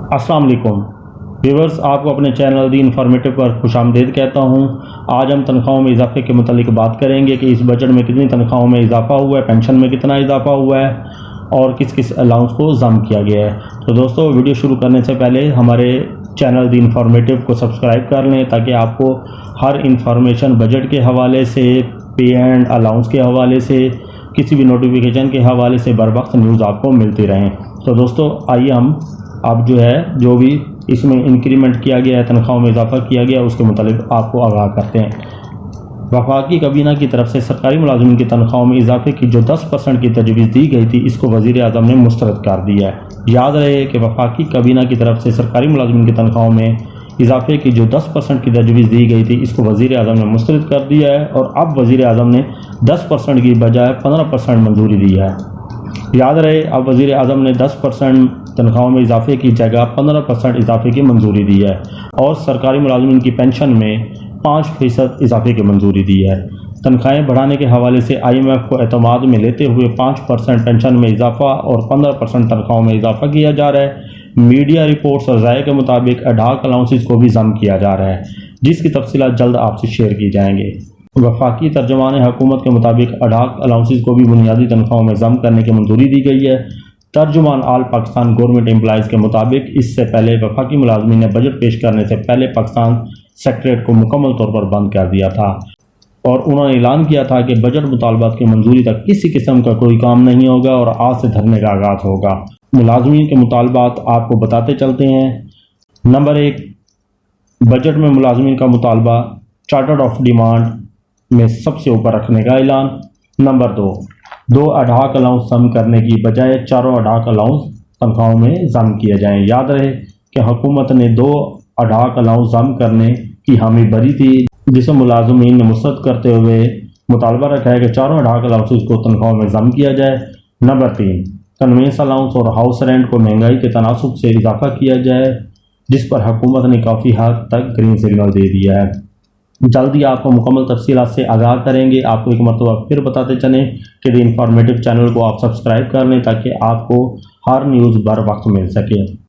अस्सलाम वालेकुम व्यूअर्स, आपको अपने चैनल दी इंफॉर्मेटिव पर खुश आमदीद कहता हूँ। आज हम तनख्वाहों में इजाफे के मुतालिक बात करेंगे कि इस बजट में कितनी तनख्वाहों में इजाफा हुआ है, पेंशन में कितना इजाफा हुआ है और किस किस अलाउंस को ज़म किया गया है। तो दोस्तों, वीडियो शुरू करने से पहले हमारे चैनल दी इंफॉर्मेटिव को सब्सक्राइब कर लें ताकि आपको हर इंफॉर्मेशन बजट के हवाले से, पे एंड अलाउंस के हवाले से, किसी भी नोटिफिकेशन के हवाले से बर वक्त न्यूज़ आपको मिलती रहें। तो दोस्तों, आइए हम अब जो भी इसमें इंक्रीमेंट किया गया है, तनख्वाहों में इजाफा किया गया, उसके मुतालिक आपको आगाह करते हैं। वफाकी काबीना की तरफ से सरकारी मुलाजिमीन की तनख्वाहों में इजाफे की जो 10% की तजवीज़ दी गई थी, इसको वज़ीर आज़म ने मुस्तरद कर दिया है। याद रहे कि वफाकी काबीना की तरफ से सरकारी मुलाजिमीन की तनख्वाहों में इजाफे की जो 10% की तजवीज़ दी गई थी, इसको वज़ीर आज़म ने मुस्तरद कर दिया है और अब वज़ीर आज़म ने 10% की बजाय 15% मंजूरी दी है। याद रहे, अब वज़ीर आज़म ने 10% तनख्वाहों में इजाफे की जगह 15% इजाफे की मंजूरी दी है और सरकारी मुलाजिमीन की पेंशन में 5% इजाफे की मंजूरी दी है। तनख्वाहें बढ़ाने के हवाले से IMF को एतमाद में लेते हुए 5% पेंशन में इजाफा और 15% तनख्वाहों में इजाफा किया जा रहा है। मीडिया रिपोर्ट्स और ज़ाये के मुताबिक एडहॉक अलाउंसेस को भी ज़म किया जा रहा है, जिसकी तफसीलात जल्द आपसे शेयर की जाएंगे। वफाकी तर्जुमान हुकूमत के मुताबिक एडहॉक अलाउंसेस को भी बुनियादी तनख्वाहों में ज़म करने की मंजूरी दी गई है। तर्जुमान आल पाकिस्तान गवर्नमेंट एम्प्लॉइज़ के मुताबिक इससे पहले वफाकी मुलाजमीन ने बजट पेश करने से पहले पाकिस्तान सेक्रेटरीट को मुकम्मल तौर पर बंद कर दिया था और उन्होंने ऐलान किया था कि बजट मुतालबात की मंजूरी तक किसी किस्म का कोई काम नहीं होगा और आज से धरने का आगाज़ होगा। मुलाजमीन के मुतालबात आपको बताते चलते हैं। नंबर 1, बजट में मुलाजमीन का मुतालबा चार्टर्ड ऑफ डिमांड में सबसे ऊपर रखने का ऐलान। नंबर 2 एडहॉक अलाउंस ज़म करने की बजाय 4 एडहॉक अलाउंस तनख्वाहों में ज़म किए जाएँ। याद रहे कि हुकूमत ने 2 एडहॉक अलाउंस ज़म करने की हामी भरी थी, जिसे मुलाजमीन ने मुस्तरद करते हुए मुतालबा रखा है कि 4 एडहॉक अलाउंसेस को तनख्वाहों में ज़म किया जाए। नंबर 3 कन्वेंस अलाउंस और हाउस रेंट को महंगाई के तनासुब से इजाफा किया जाए, जिस पर हुकूमत ने काफ़ी हद तक ग्रीन सिग्नल दे दिया है। जल्दी आपको मुकम्मल तफसीलात से आगाह करेंगे। आपको एक मरतबा फिर बताते चलें कि द इंफॉर्मेटिव चैनल को आप सब्सक्राइब कर लें ताकि आपको हर न्यूज़ बर वक्त मिल सके।